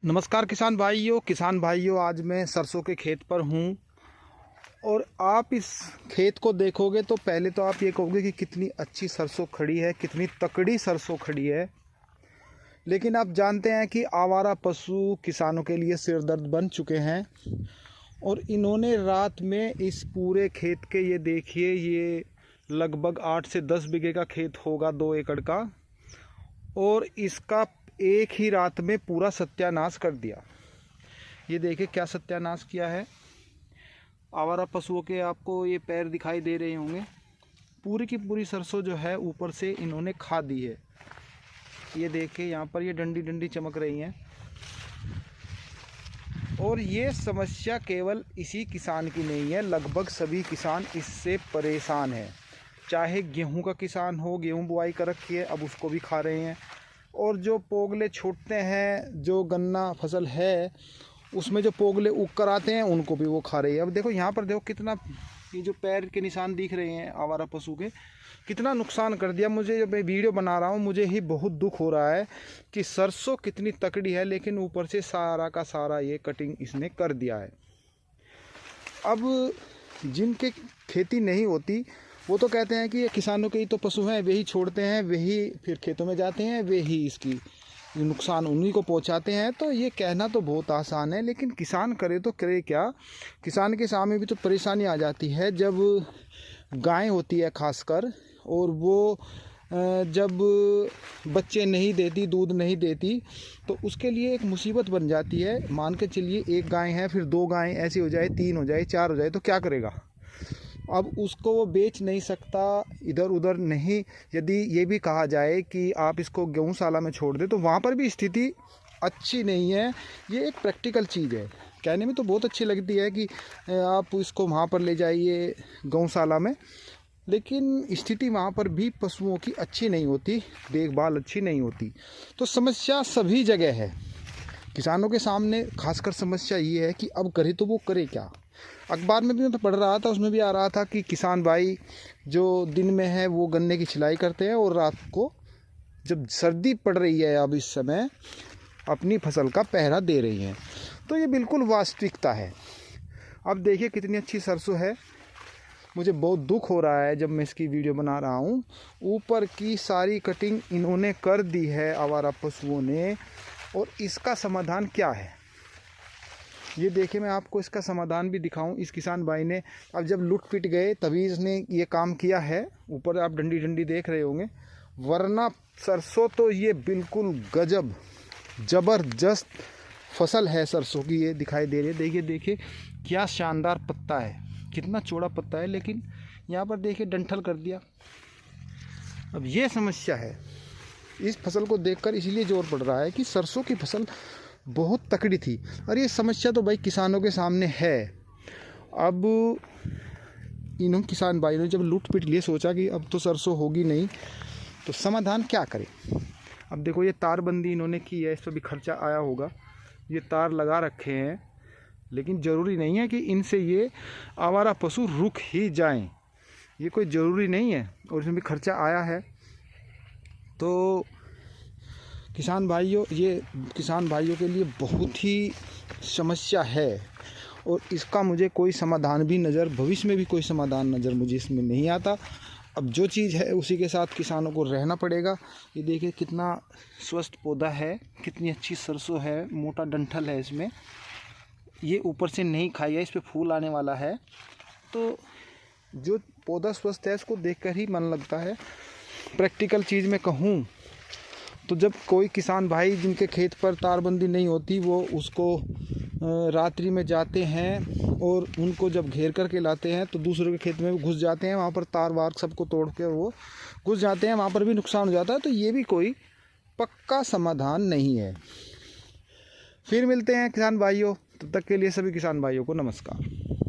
नमस्कार किसान भाइयों, आज मैं सरसों के खेत पर हूँ और आप इस खेत को देखोगे तो पहले तो आप ये कहोगे कि कितनी अच्छी सरसों खड़ी है, कितनी तकड़ी सरसों खड़ी है। लेकिन आप जानते हैं कि आवारा पशु किसानों के लिए सिरदर्द बन चुके हैं और इन्होंने रात में इस पूरे खेत के, ये देखिए, ये लगभग 8 से 10 बीघे का खेत होगा, 2 एकड़ का, और इसका एक ही रात में पूरा सत्यानाश कर दिया। ये देखिए क्या सत्यानाश किया है। आवारा पशुओं के आपको ये पैर दिखाई दे रहे होंगे। पूरी की पूरी सरसों जो है ऊपर से इन्होंने खा दी है। ये देखिए यहाँ पर ये डंडी डंडी चमक रही हैं। और ये समस्या केवल इसी किसान की नहीं है, लगभग सभी किसान इससे परेशान हैं। चाहे गेहूं का किसान हो, गेहूं बुआई कर रखी है, अब उसको भी खा रहे हैं। और जो पोगले छूटते हैं, जो गन्ना फसल है उसमें जो पोगले उग कर आते हैं, उनको भी वो खा रही है। अब देखो यहाँ पर, देखो कितना, ये जो पैर के निशान दिख रहे हैं आवारा पशु के, कितना नुकसान कर दिया। मुझे जब मैं वीडियो बना रहा हूँ मुझे ही बहुत दुख हो रहा है कि सरसों कितनी तकड़ी है, लेकिन ऊपर से सारा का सारा ये कटिंग इसने कर दिया है। अब जिनके खेती नहीं होती वो तो कहते हैं कि ये किसानों के ही तो पशु हैं, वे ही छोड़ते हैं, वे ही फिर खेतों में जाते हैं, वे ही इसकी नुकसान उन्हीं को पहुंचाते हैं। तो ये कहना तो बहुत आसान है, लेकिन किसान करे तो करे क्या। किसान के सामने भी तो परेशानी आ जाती है जब गाय होती है खासकर, और वो जब बच्चे नहीं देती, दूध नहीं देती, तो उसके लिए एक मुसीबत बन जाती है। मान के चलिए एक गाय है, फिर 2 गायें ऐसी हो जाए, 3 हो जाए, 4 हो जाए, तो क्या करेगा। अब उसको वो बेच नहीं सकता, इधर उधर नहीं। यदि ये भी कहा जाए कि आप इसको गौशाला में छोड़ दें तो वहाँ पर भी स्थिति अच्छी नहीं है। ये एक प्रैक्टिकल चीज़ है, कहने में तो बहुत अच्छी लगती है कि आप इसको वहाँ पर ले जाइए गौशाला में, लेकिन स्थिति वहाँ पर भी पशुओं की अच्छी नहीं होती, देखभाल अच्छी नहीं होती। तो समस्या सभी जगह है। किसानों के सामने खासकर समस्या ये है कि अब करे तो वो करे क्या। अखबार में भी मैं तो पढ़ रहा था, उसमें भी आ रहा था कि किसान भाई जो दिन में है वो गन्ने की छिलाई करते हैं और रात को जब सर्दी पड़ रही है अब इस समय अपनी फसल का पहरा दे रही हैं। तो ये बिल्कुल वास्तविकता है। अब देखिए कितनी अच्छी सरसों है। मुझे बहुत दुख हो रहा है जब मैं इसकी वीडियो बना रहा हूँ। ऊपर की सारी कटिंग इन्होंने कर दी है आवारा पशुओं ने, और इसका समाधान क्या है ये देखिए। मैं आपको इसका समाधान भी दिखाऊं। इस किसान भाई ने अब जब लुट पिट गए तभी इसने ये काम किया है। ऊपर आप डंडी डंडी देख रहे होंगे, वरना सरसों तो ये बिल्कुल गजब ज़बरदस्त फसल है सरसों की। ये दिखाई दे रही है, देखिए देखिए क्या शानदार पत्ता है, कितना चौड़ा पत्ता है, लेकिन यहाँ पर देखिए डंठल कर दिया। अब ये समस्या है। इस फसल को देखकर इसलिए जोर पड़ रहा है कि सरसों की फसल बहुत तकड़ी थी, और ये समस्या तो भाई किसानों के सामने है। अब इन्होंने, किसान भाई ने जब लूट पिट लिए, सोचा कि अब तो सरसों होगी नहीं, तो समाधान क्या करें। अब देखो ये तारबंदी इन्होंने की है, इस पर भी खर्चा आया होगा। ये तार लगा रखे हैं, लेकिन ज़रूरी नहीं है कि इनसे ये आवारा पशु रुक ही जाएं, ये कोई ज़रूरी नहीं है, और इसमें भी खर्चा आया है। तो किसान भाइयों, ये किसान भाइयों के लिए बहुत ही समस्या है, और इसका मुझे कोई समाधान भी नज़र, भविष्य में भी कोई समाधान नज़र मुझे इसमें नहीं आता। अब जो चीज़ है उसी के साथ किसानों को रहना पड़ेगा। ये देखिए कितना स्वस्थ पौधा है, कितनी अच्छी सरसों है, मोटा डंठल है इसमें। ये ऊपर से नहीं खाई है, इस पर फूल आने वाला है। तो जो पौधा स्वस्थ है उसको देखकर ही मन लगता है। प्रैक्टिकल चीज़ में कहूँ तो जब कोई किसान भाई जिनके खेत पर तारबंदी नहीं होती, वो उसको रात्रि में जाते हैं और उनको जब घेर करके लाते हैं तो दूसरों के खेत में वो घुस जाते हैं, वहाँ पर तार वार सबको तोड़ के वो घुस जाते हैं, वहाँ पर भी नुकसान हो जाता है। तो ये भी कोई पक्का समाधान नहीं है। फिर मिलते हैं किसान भाइयों, तब तक के लिए सभी किसान भाइयों को नमस्कार।